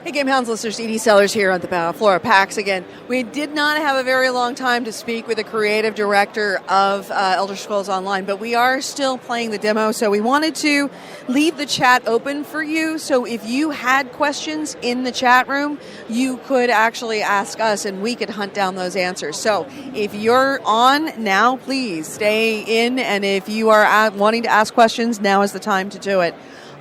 Hey, Game Hounds listeners, Edie Sellers here on the floor of PAX again. We did not have a very long time to speak with the creative director of Elder Scrolls Online, but we are still playing the demo, so we wanted to leave the chat open for you. So if you had questions in the chat room, you could actually ask us and we could hunt down those answers. So if you're on now, please stay in, and if you are wanting to ask questions, now is the time to do it,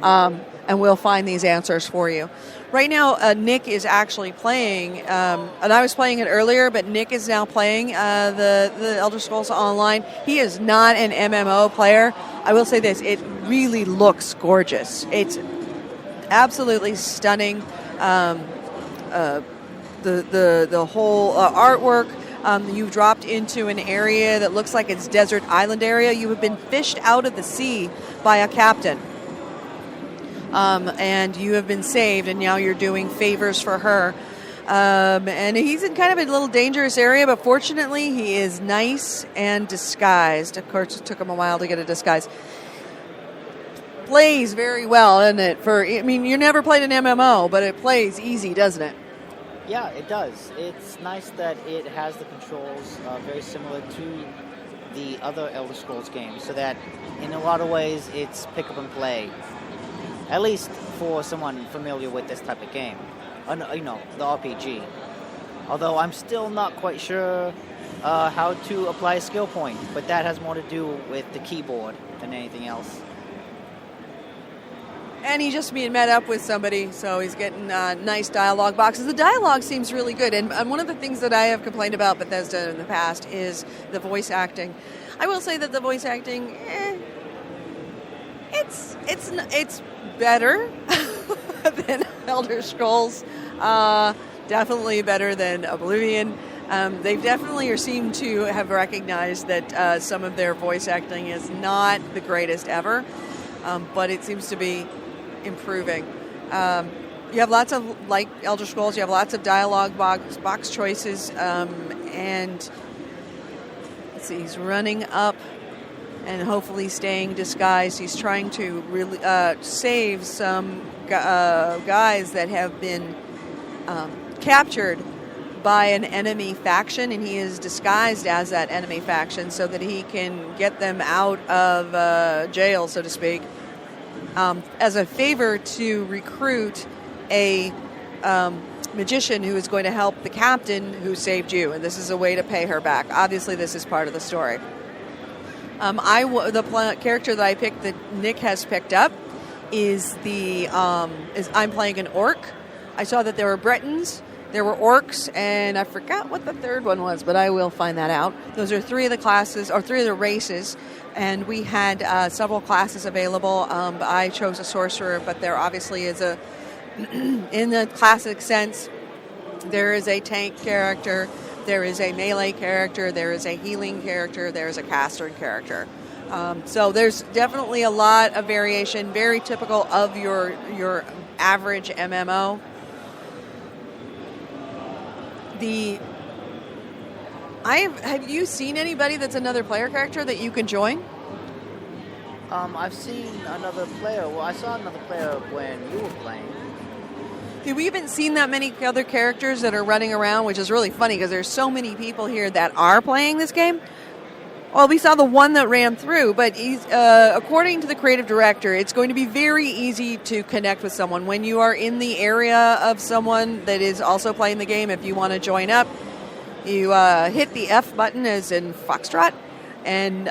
and we'll find these answers for you. Right now, Nick is actually playing, and I was playing it earlier, but Nick is now playing the Elder Scrolls Online. He is not an MMO player. I will say this, it really looks gorgeous. It's absolutely stunning. The whole artwork, you've dropped into an area that looks like it's desert island area. You have been fished out of the sea by a captain. And you have been saved, and now you're doing favors for her. And he's in kind of a little dangerous area, but fortunately he is nice and disguised. Of course, it took him a while to get a disguise. Plays very well, doesn't it? You never played an MMO, but it plays easy, doesn't it? Yeah, it does. It's nice that it has the controls very similar to the other Elder Scrolls games, so that in a lot of ways it's pick up and play. At least for someone familiar with this type of game, the RPG. Although I'm still not quite sure how to apply a skill point, but that has more to do with the keyboard than anything else. And he's just being met up with somebody, so he's getting nice dialogue boxes. The dialogue seems really good, and one of the things that I have complained about Bethesda in the past is the voice acting. I will say that the voice acting, it's better than Elder Scrolls. Definitely better than Oblivion. They definitely seem to have recognized that some of their voice acting is not the greatest ever, but it seems to be improving. You have lots of, like Elder Scrolls, you have lots of dialogue box choices, and let's see, he's running up and hopefully staying disguised. He's trying to really save some guys that have been captured by an enemy faction, and he is disguised as that enemy faction so that he can get them out of jail, so to speak, as a favor to recruit a magician who is going to help the captain who saved you, and this is a way to pay her back. Obviously, this is part of the story. The character that I picked, that Nick has picked up, is I'm playing an orc. I saw that there were Bretons, there were orcs, and I forgot what the third one was, but I will find that out. Those are three of the races, and we had several classes available. I chose a sorcerer, but there obviously is in the classic sense, there is a tank character, there is a melee character, there is a healing character, there is a caster character. So there's definitely a lot of variation, very typical of your average MMO. Have you seen anybody that's another player character that you can join? I've seen another player. Well, I saw another player when you were playing. We haven't seen that many other characters that are running around, which is really funny because there's so many people here that are playing this game. Well, we saw the one that ran through, but according to the creative director, it's going to be very easy to connect with someone. When you are in the area of someone that is also playing the game, if you want to join up, you hit the F button as in Foxtrot, and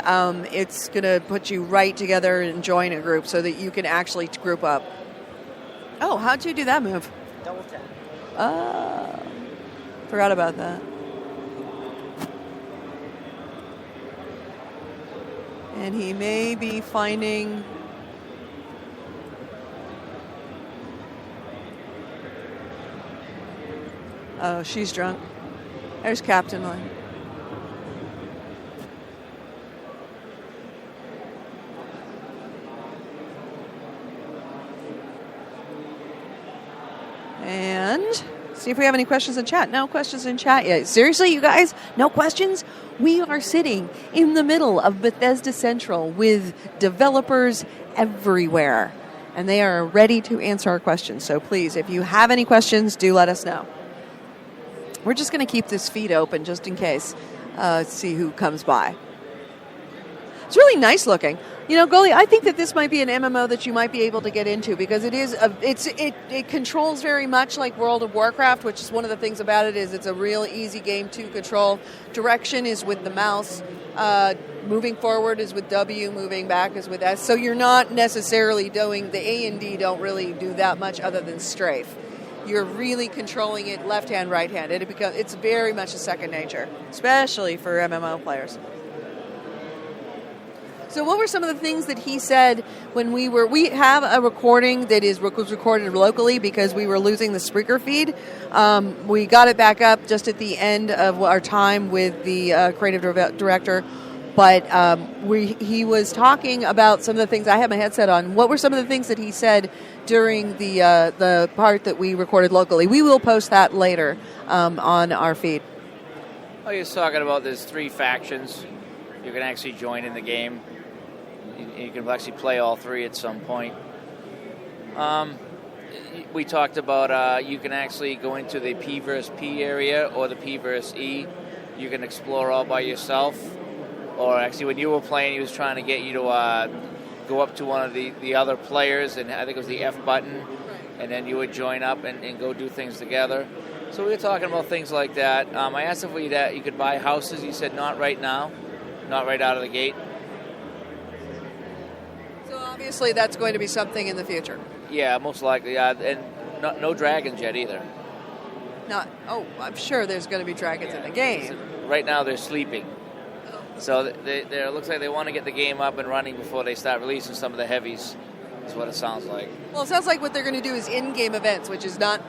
it's going to put you right together and join a group so that you can actually group up. Oh, how'd you do that move? Double tap. Forgot about that. And he may be finding... Oh, she's drunk. There's Captain Line. And see if we have any questions in chat. No questions in chat yet. Seriously, you guys? No questions? We are sitting in the middle of Bethesda Central with developers everywhere. and they are ready to answer our questions. So please, if you have any questions, do let us know. We're just going to keep this feed open just in case, see who comes by. It's really nice looking. You know, Goalie, I think that this might be an MMO that you might be able to get into because it controls very much like World of Warcraft, which is one of the things about it is it's a real easy game to control. Direction is with the mouse. Moving forward is with W, moving back is with S. So you're not necessarily doing the A and D don't really do that much other than strafe. You're really controlling it left hand, right hand. It's very much a second nature, especially for MMO players. So what were some of the things that he said when we have a recording that was recorded locally because we were losing the Spreaker feed. We got it back up just at the end of our time with the creative director. But he was talking about some of the things. I had my headset on. What were some of the things that he said during the part that we recorded locally? We will post that later on our feed. Oh, he was talking about there's 3 factions you can actually join in the game. You can actually play all 3 at some point. We talked about you can actually go into the P versus P area or the P versus E. You can explore all by yourself. Or actually, when you were playing, he was trying to get you to go up to one of the other players, and I think it was the F button, and then you would join up and go do things together. So we were talking about things like that. I asked if you could buy houses. He said not right now, not right out of the gate. So obviously that's going to be something in the future. Yeah, most likely. And no dragons yet either. I'm sure there's going to be dragons in the game. Right now they're sleeping. So it looks like they want to get the game up and running before they start releasing some of the heavies, is what it sounds like. Well, it sounds like what they're going to do is in-game events, which is not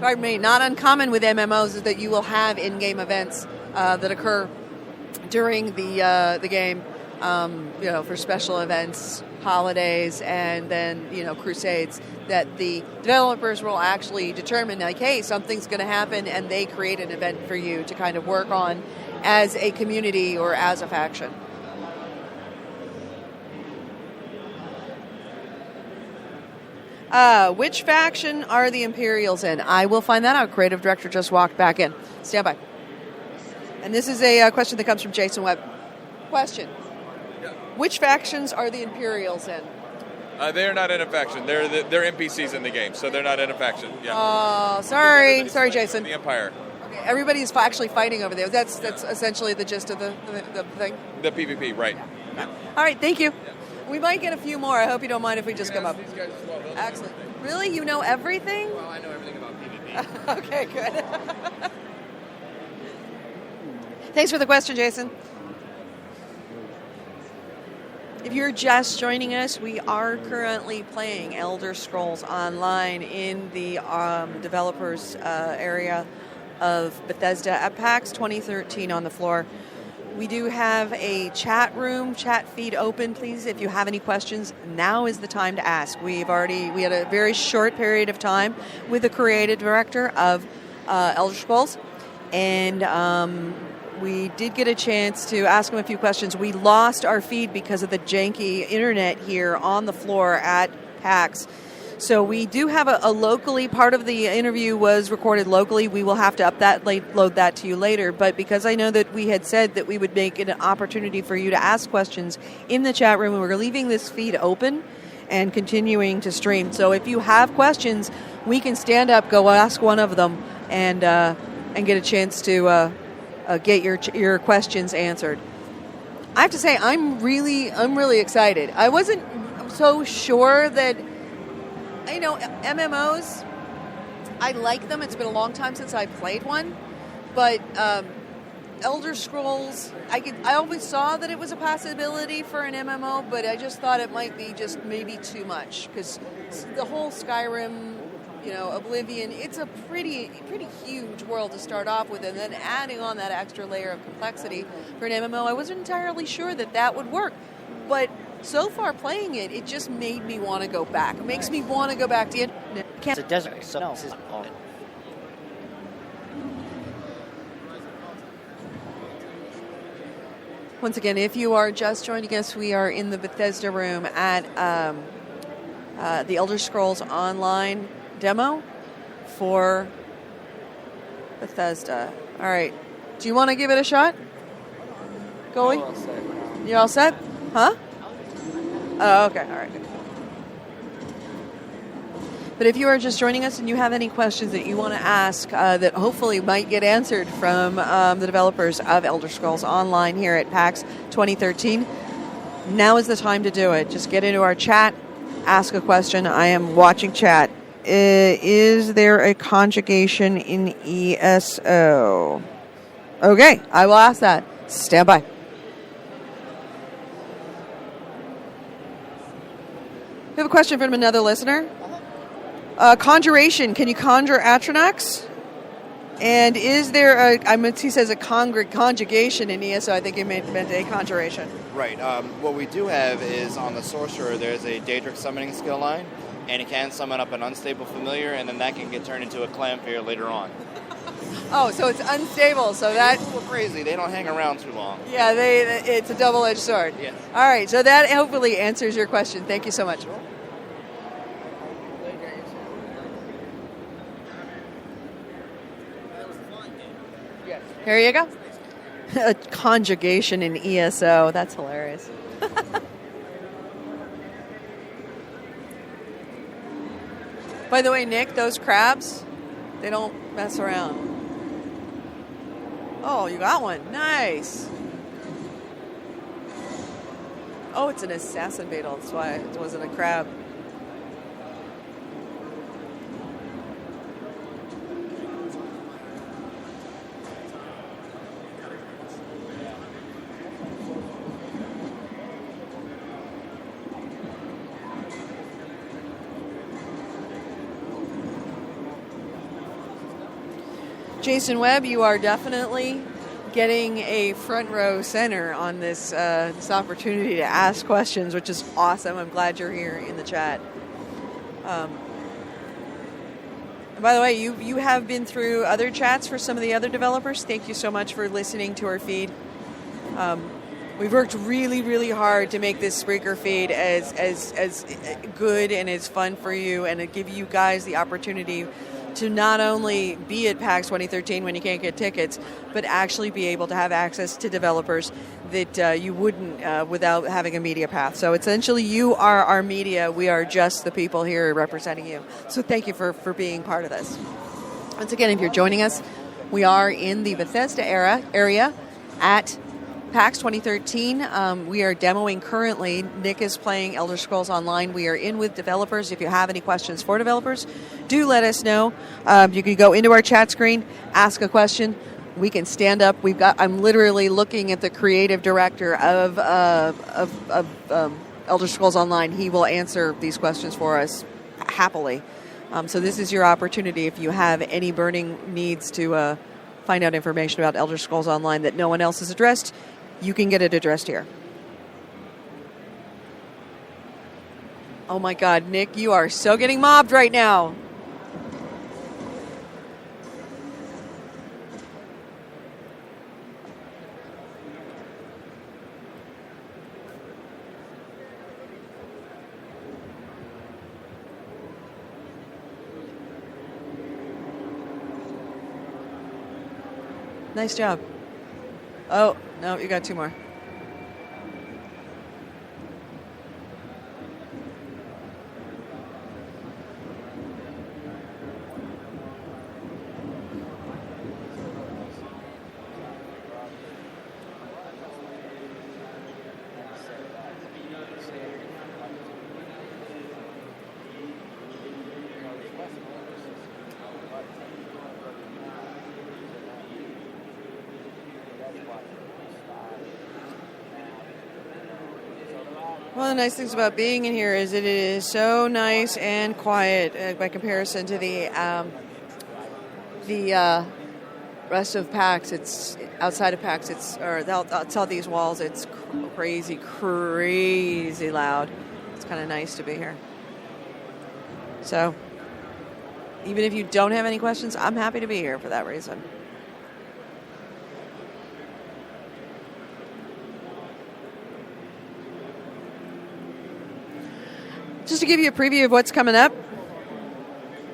uncommon with MMOs, is that you will have in-game events that occur during the game, for special events, holidays, and then, crusades, that the developers will actually determine, like, hey, something's going to happen, and they create an event for you to kind of work on as a community or as a faction. Which faction are the Imperials in? I will find that out. Creative director just walked back in. Stand by. And this is a question that comes from Jason Webb. Question. Yeah. Which factions are the Imperials in? They're not in a faction. They're NPCs in the game, so they're not in a faction. Yeah. Oh, sorry, Jason. The Empire. Okay, everybody's actually fighting over there. That's essentially the gist of the thing. The PvP, right? Yeah. All right, thank you. Yeah. We might get a few more. I hope you don't mind if we just come up. These guys as well. Excellent. Really, you know everything? Well, I know everything about PvP. Okay, good. Thanks for the question, Jason. If you're just joining us, we are currently playing Elder Scrolls Online in the developers area of Bethesda at PAX 2013 on the floor. We do have a chat feed open. Please, if you have any questions, now is the time to ask. We had a very short period of time with the creative director of Elder Scrolls, and we did get a chance to ask him a few questions. We lost our feed because of the janky internet here on the floor at PAX. So we do have a locally, part of the interview was recorded locally. We will have to load that to you later. But because I know that we had said that we would make it an opportunity for you to ask questions in the chat room, and we're leaving this feed open and continuing to stream. So if you have questions, we can stand up, go ask one of them, and get a chance to get your questions answered. I have to say, I'm really excited. I wasn't so sure that, MMOs, I like them. It's been a long time since I played one, but Elder Scrolls, I always saw that it was a possibility for an MMO, but I just thought it might be just maybe too much, because the whole Skyrim, Oblivion, it's a pretty huge world to start off with, and then adding on that extra layer of complexity for an MMO, I wasn't entirely sure that would work. But so far playing it, it just made me want to go back. It makes me want to go back to it. It's a desert, so no, this is all. Once again, if you are just joining us, we are in the Bethesda room at the Elder Scrolls Online demo for Bethesda. All right. Do you want to give it a shot? Goalie? You all set? Huh? Oh, okay. All right. But if you are just joining us and you have any questions that you want to ask that hopefully might get answered from the developers of Elder Scrolls Online here at PAX 2013, now is the time to do it. Just get into our chat, ask a question. I am watching chat. Is there a conjugation in ESO? Okay, I will ask that. Stand by. We have a question from another listener. Conjuration. Can you conjure Atronax? And is there he says a conjugation in ESO. I think he meant a conjuration. Right. What we do have is on the Sorcerer, there's a Daedric summoning skill line, and it can summon up an unstable familiar, and then that can get turned into a Clamfair later on. Oh, so it's unstable. So that's a little crazy. They don't hang around too long. Yeah, it's a double-edged sword. Yes. All right. So that hopefully answers your question. Thank you so much. Here you go. A conjugation in ESO. That's hilarious. By the way, Nick, those crabs, they don't mess around. Oh, you got one. Nice. Oh, it's an assassin beetle. That's why it wasn't a crab. Jason Webb, you are definitely getting a front row center on this opportunity to ask questions, which is awesome. I'm glad you're here in the chat. And by the way, you have been through other chats for some of the other developers. Thank you so much for listening to our feed. We've worked really, really hard to make this Spreaker feed as good and as fun for you, and to give you guys the opportunity to not only be at PAX 2013 when you can't get tickets, but actually be able to have access to developers that you wouldn't without having a media path. So essentially, you are our media. We are just the people here representing you. So thank you for being part of this. Once again, if you're joining us, we are in the Bethesda area at PAX 2013. We are demoing currently. Nick is playing Elder Scrolls Online. We are in with developers. If you have any questions for developers, do let us know. You can go into our chat screen, ask a question. We can stand up. I'm literally looking at the creative director of Elder Scrolls Online. He will answer these questions for us happily. So this is your opportunity if you have any burning needs to find out information about Elder Scrolls Online that no one else has addressed. You can get it addressed here. Oh my God, Nick, you are so getting mobbed right now. Nice job. Oh, no, you got two more. One of the nice things about being in here is it is so nice and quiet by comparison to the rest of PAX. It's outside of PAX. Outside these walls. It's crazy loud. It's kind of nice to be here. So, even if you don't have any questions, I'm happy to be here for that reason. Just to give you a preview of what's coming up.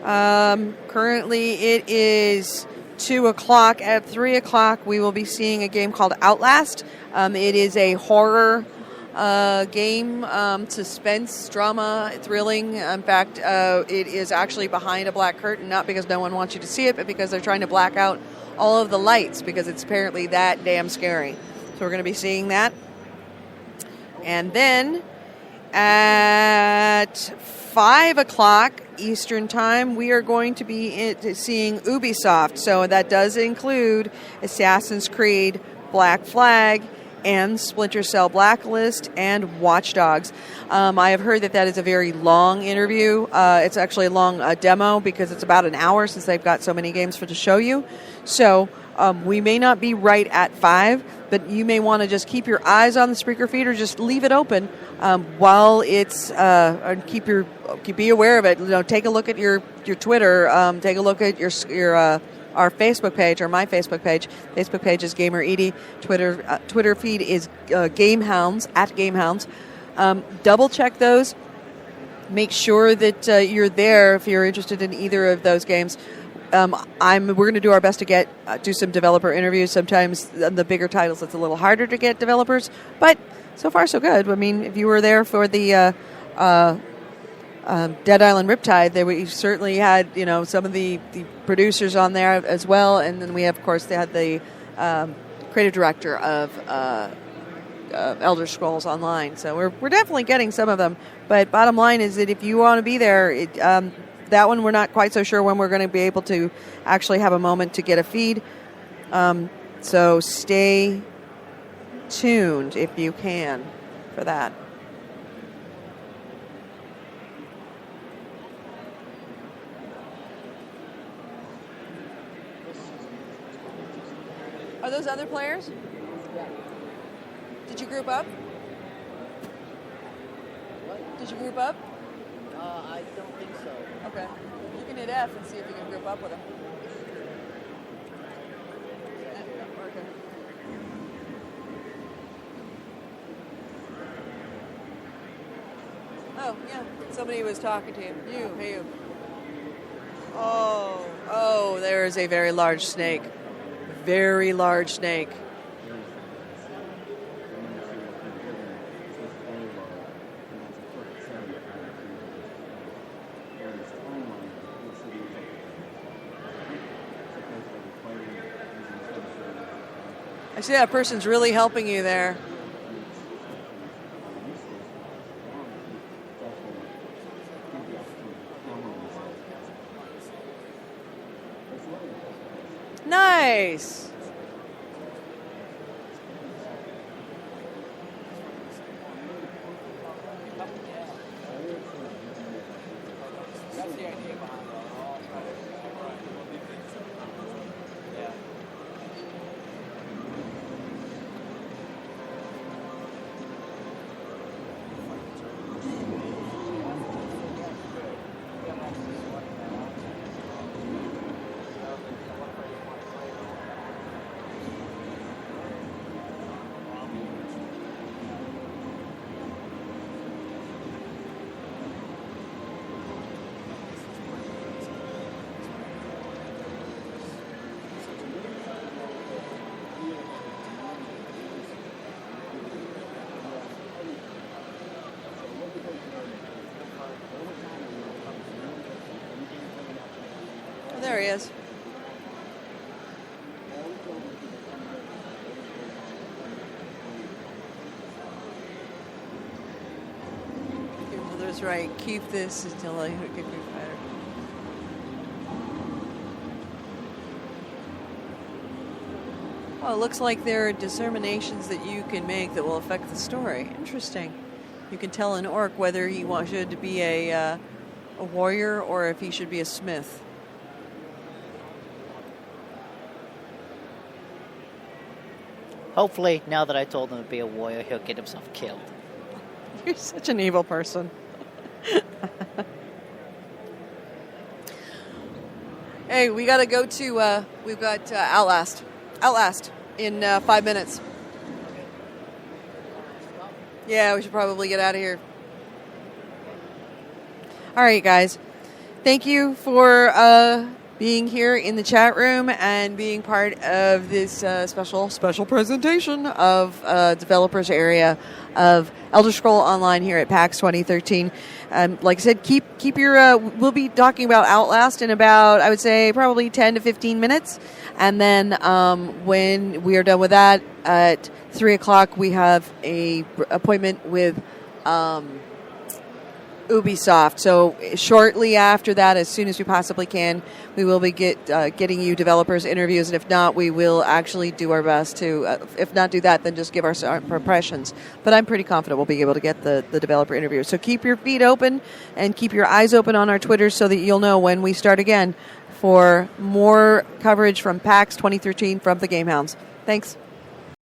Currently, it is 2 o'clock. At 3 o'clock, we will be seeing a game called Outlast. It is a horror game, suspense, drama, thrilling. In fact, it is actually behind a black curtain, not because no one wants you to see it, but because they're trying to black out all of the lights because it's apparently that damn scary. So we're going to be seeing that. And then at 5 o'clock Eastern Time, we are going to be seeing Ubisoft. So that does include Assassin's Creed, Black Flag, and Splinter Cell Blacklist, and Watch Dogs. I have heard that is a very long interview. It's actually a long demo because it's about an hour since they've got so many games to show you. So we may not be right at 5, but you may want to just keep your eyes on the Spreaker feed or just leave it open while it's be aware of it. You know, take a look at your Twitter. Take a look at your our Facebook page, or my Facebook page. Facebook page is Gamer Edie. Twitter feed is Gamehounds, at Gamehounds. Double check those. Make sure that you're there if you're interested in either of those games. We're going to do our best to do some developer interviews. Sometimes on the bigger titles, it's a little harder to get developers, but so far so good. I mean, if you were there for the Dead Island Riptide, we certainly had some of the producers on there as well, and then we have, of course, they had the creative director of Elder Scrolls Online. So we're definitely getting some of them. But bottom line is that if you want to be there, that one we're not quite so sure when we're going to be able to actually have a moment to get a feed. So stay tuned if you can for that. Are those other players? Yeah. Did you group up? What? Did you group up? I don't think so. Okay. You can hit F and see if you can group up with them. Okay. Oh, yeah. Somebody was talking to you. Hey you. Oh, there is a very large snake. Very large snake. I see that person's really helping you there. Nice. There he is. Your mother's right. Keep this until I get you better. Well, it looks like there are determinations that you can make that will affect the story. Interesting. You can tell an orc whether he should be a warrior or if he should be a smith. Hopefully, now that I told him to be a warrior, he'll get himself killed. You're such an evil person. Hey, we got to go to, we've got Outlast. Outlast in 5 minutes. Yeah, we should probably get out of here. All right, guys. Thank you for being here in the chat room and being part of this special presentation of developers area of Elder Scroll Online here at PAX 2013. Like I said, keep your. We'll be talking about Outlast in about, I would say, probably 10 to 15 minutes, and then when we are done with that at 3:00, we have a appointment with Ubisoft. So shortly after that, as soon as we possibly can, we will be getting you developers interviews, and if not, we will actually do our best to, if not do that, then just give our impressions. But I'm pretty confident we'll be able to get the developer interviews. So keep your feet open and keep your eyes open on our Twitter so that you'll know when we start again for more coverage from PAX 2013 from the Gamehounds. Thanks.